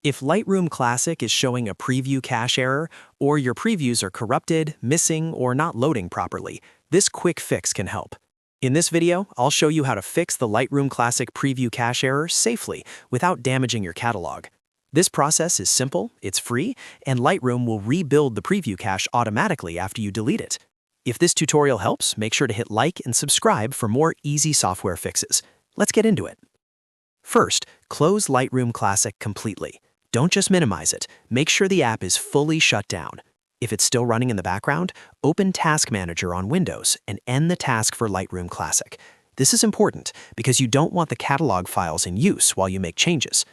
If Lightroom Classic is showing a preview cache error, or your previews are corrupted, missing, or not loading properly, this quick fix can help. In this video, I'll show you how to fix the Lightroom Classic Preview Cache error safely without damaging your catalog. This process is simple, it's free, and Lightroom will rebuild the preview cache automatically after you delete it. If this tutorial helps, make sure to hit like and subscribe for more easy software fixes. Let's get into it. First, close Lightroom Classic completely. Don't just minimize it, make sure the app is fully shut down. If it's still running in the background, open Task Manager on Windows and end the task for Lightroom Classic. This is important because you don't want the catalog files in use while you make changes.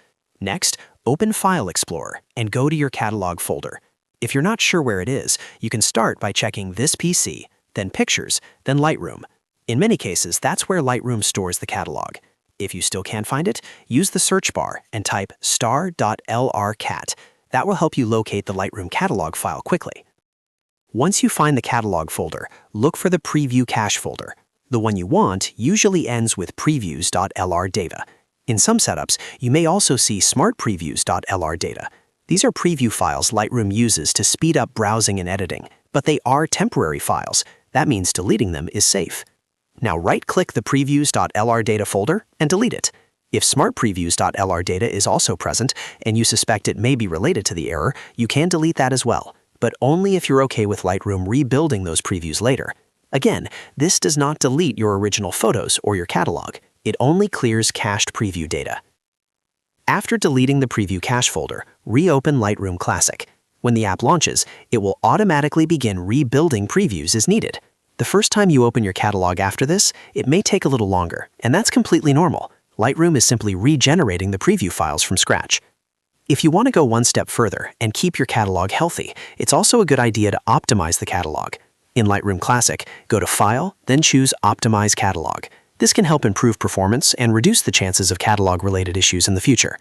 Next, open File Explorer and go to your catalog folder. If you're not sure where it is, you can start by checking This PC, then Pictures, then Lightroom. In many cases, that's where Lightroom stores the catalog. If you still can't find it, use the search bar and type star.lrcat. That will help you locate the Lightroom catalog file quickly. Once you find the catalog folder, look for the Preview Cache folder. The one you want usually ends with Previews.lrdata. In some setups, you may also see Smart Previews.lrdata. These are preview files Lightroom uses to speed up browsing and editing, but they are temporary files. That means deleting them is safe. Now right-click the Previews.lrdata folder and delete it. If Smart Previews.lrdata is also present and you suspect it may be related to the error, you can delete that as well, but only if you're okay with Lightroom rebuilding those previews later. Again, this does not delete your original photos or your catalog. It only clears cached preview data. After deleting the Preview Cache folder, reopen Lightroom Classic. When the app launches, it will automatically begin rebuilding previews as needed. The first time you open your catalog after this, it may take a little longer, and that's completely normal. Lightroom is simply regenerating the preview files from scratch. If you want to go one step further and keep your catalog healthy, it's also a good idea to optimize the catalog. In Lightroom Classic, go to File, then choose Optimize Catalog. This can help improve performance and reduce the chances of catalog-related issues in the future.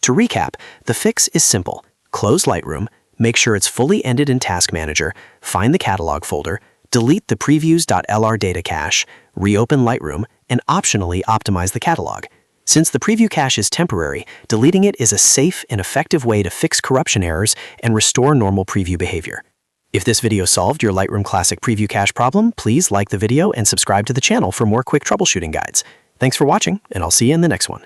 To recap, the fix is simple. Close Lightroom, make sure it's fully ended in Task Manager, find the catalog folder, delete the Previews.lrdata cache, reopen Lightroom, and optionally optimize the catalog. Since the preview cache is temporary, deleting it is a safe and effective way to fix corruption errors and restore normal preview behavior. If this video solved your Lightroom Classic Preview Cache problem, please like the video and subscribe to the channel for more quick troubleshooting guides. Thanks for watching, and I'll see you in the next one.